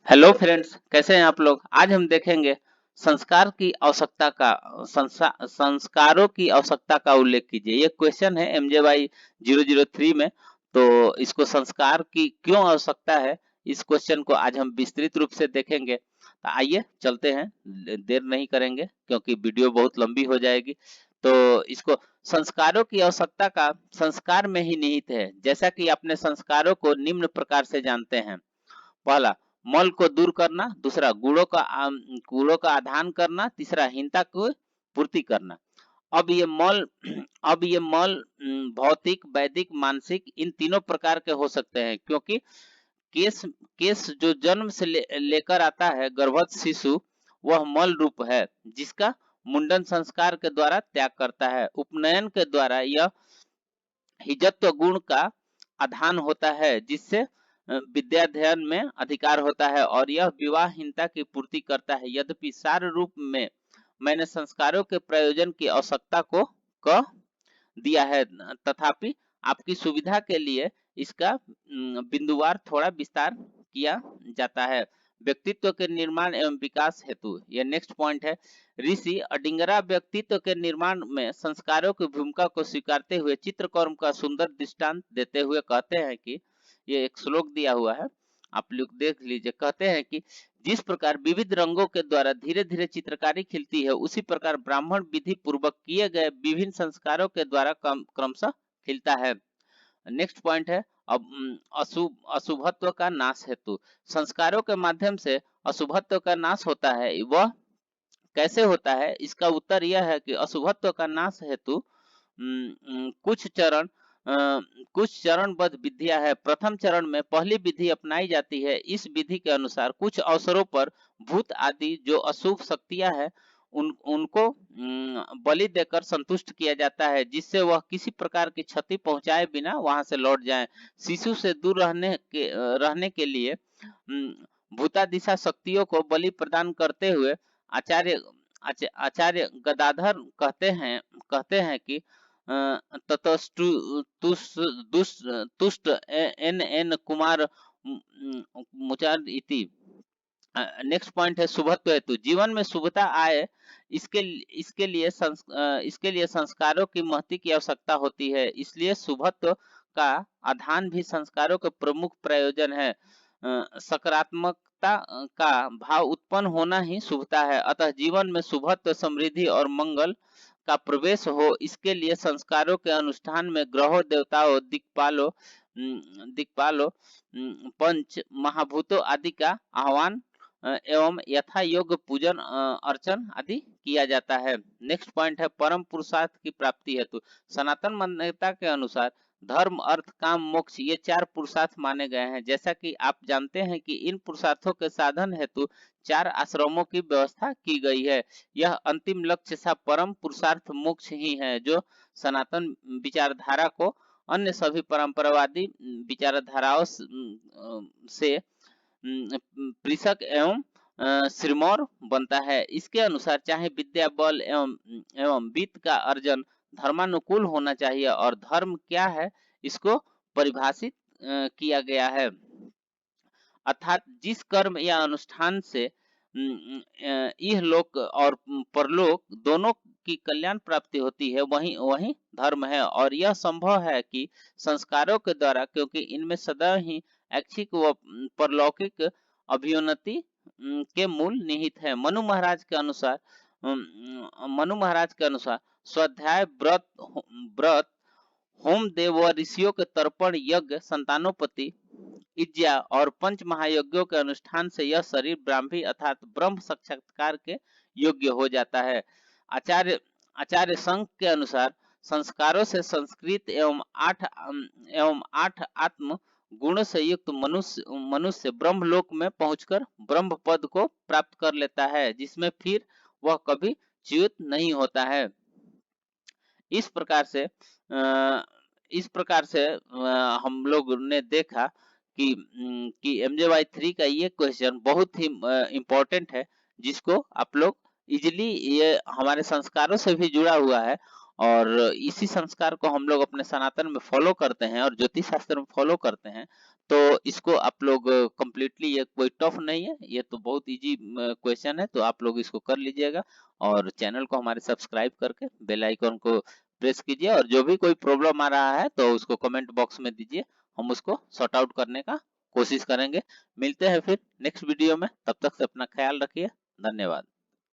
Hello friends, कैसे हैं आप लोग। आज हम देखेंगे संस्कार की आवश्यकता का संस्कारों की आवश्यकता का उल्लेख कीजिए। ये क्वेश्चन है MJY 003 में। तो इसको संस्कार की क्यों आवश्यकता है, इस क्वेश्चन को आज हम विस्तृत रूप से देखेंगे। तो आइए चलते हैं, देर नहीं करेंगे क्योंकि वीडियो बहुत लंबी हो जाएगी। तो इसको संस्कारों की आवश्यकता का संस्कार में ही निहित है। जैसा कि अपने संस्कारों को निम्न प्रकार से जानते हैं। पहला, मल को दूर करना। दूसरा, गुणों का आधान करना। तीसरा, हीनता को पूर्ति करना। अब ये मल अब ये मल भौतिक, वैदिक, मानसिक, इन तीनों प्रकार के हो सकते हैं, क्योंकि केस केस जो जन्म से लेकर आता है गर्भस्थ शिशु, वह मल रूप है, जिसका मुंडन संस्कार के द्वारा त्याग करता है। उपनयन के द्वारा यह हिजत्व गुण का आधान होता है, जिससे विद्याध्ययन में अधिकार होता है, और यह विवाहहीनता की पूर्ति करता है। यद्यपि सार रूप में मैंने संस्कारों के प्रयोजन की आवश्यकता को कह दिया है, तथापि आपकी सुविधा के लिए इसका बिंदुवार थोड़ा विस्तार किया जाता है। व्यक्तित्व के निर्माण एवं विकास हेतु, यह नेक्स्ट पॉइंट है। ऋषि अडिंगरा व्यक्तित्व के निर्माण में संस्कारों की भूमिका को स्वीकारते हुए चित्रकर्म का सुंदर दृष्टांत देते हुए कहते हैं कि, ये एक श्लोक दिया हुआ है, आप लोग देख लीजिए। कहते हैं कि जिस प्रकार विविध रंगों के द्वारा धीरे धीरे चित्रकारी खिलती है, उसी प्रकार ब्राह्मण विधि पूर्वक किए गए विभिन्न संस्कारों के द्वारा क्रमशः खिलता है। नेक्स्ट पॉइंट है, अब अशुभत्व का नाश हेतु, संस्कारों के माध्यम से अशुभत्व का नाश होता है। वह कैसे होता है, इसका उत्तर यह है कि अशुभत्व का नाश हेतु कुछ चरण कुछ चरणबद्ध विधियां है। प्रथम चरण में पहली विधि अपनाई जाती है। इस विधि के अनुसार कुछ अवसरों पर भूत आदि जो अशुभ शक्तियां हैं, उनको बलि देकर संतुष्ट किया जाता है, जिससे वह किसी प्रकार की क्षति पहुंचाए बिना वहां से लौट जाएं। शिशु से दूर रहने के लिए भूतादिशा शक्तियों को बलि प्रदान करते हुए आचार्य आचार्य गदाधर कहते हैं कि तुष्ट एन एन कुमार मुचार इति। नेक्स्ट पॉइंट है, शुभत्व हेतु, जीवन में शुभता आए, इसके इसके लिए संस्कारों की महती की आवश्यकता होती है। इसलिए शुभत्व का आधान भी संस्कारों के प्रमुख प्रयोजन है। सकारात्मकता का भाव उत्पन्न होना ही शुभता है। अतः जीवन में शुभत्व, समृद्धि और मंगल का प्रवेश हो, इसके लिए संस्कारों के अनुष्ठान में ग्रहों, देवताओं, दिक्पालों, पंच महाभूतों आदि का आह्वान एवं यथा योग्य पूजन अर्चन आदि किया जाता है। नेक्स्ट पॉइंट है, परम पुरुषार्थ की प्राप्ति हेतु, सनातन मान्यता के अनुसार धर्म, अर्थ, काम, मोक्ष, ये 4 पुरुषार्थ माने गए हैं। जैसा कि आप जानते हैं कि इन पुरुषार्थों के साधन हेतु 4 आश्रमों की व्यवस्था की गई है। यह अंतिम लक्ष्य सा परम पुरुषार्थ मोक्ष ही है, जो सनातन विचारधारा को अन्य सभी परंपरावादी विचारधाराओं से पृथक एवं सिरमौर बनता है। इसके अनुसार चाहे विद्या, बल एवं वित्त का अर्जन धर्मानुकूल होना चाहिए, और धर्म क्या है इसको परिभाषित किया गया है। अर्थात जिस कर्म या अनुष्ठान से यह लोक और परलोक दोनों की कल्याण प्राप्ति होती है, वही धर्म है। और यह संभव है कि संस्कारों के द्वारा, क्योंकि इनमें सदैव ही ऐच्छिक व परलौकिक अभ्युन्नति के मूल निहित है। मनु महाराज के अनुसार स्वाध्याय, व्रत, होम देव व ऋषियों के तर्पण, यज्ञ, संतानोपति, इज्जा और पंच महायज्ञों के अनुष्ठान से यह शरीर ब्राह्मी अर्थात ब्रह्म साक्षात्कार के योग्य हो जाता है। आचार्य संघ के अनुसार संस्कारों से संस्कृत एवं आठ आत्म गुणों से युक्त मनुष्य ब्रह्मलोक में पहुंचकर ब्रह्म पद को प्राप्त कर लेता है, जिसमें फिर वह कभी च्युत नहीं होता है। इस प्रकार से हम लोग ने देखा कि MJY 3 का ये क्वेश्चन बहुत ही इम्पोर्टेंट है, जिसको आप लोग इजिली, ये हमारे संस्कारों से भी जुड़ा हुआ है, और इसी संस्कार को हम लोग अपने सनातन में फॉलो करते हैं और ज्योतिष शास्त्र में फॉलो करते हैं। तो इसको आप लोग कंप्लीटली, ये कोई टफ नहीं है, ये तो बहुत इजी क्वेश्चन है, तो आप लोग इसको कर लीजिएगा। और चैनल को हमारे सब्सक्राइब करके बेल आइकन को प्रेस कीजिए, और जो भी कोई प्रॉब्लम आ रहा है तो उसको कमेंट बॉक्स में दीजिए, हम उसको सॉर्ट आउट करने का कोशिश करेंगे। मिलते हैं फिर नेक्स्ट वीडियो में, तब तक से अपना ख्याल रखिए। धन्यवाद।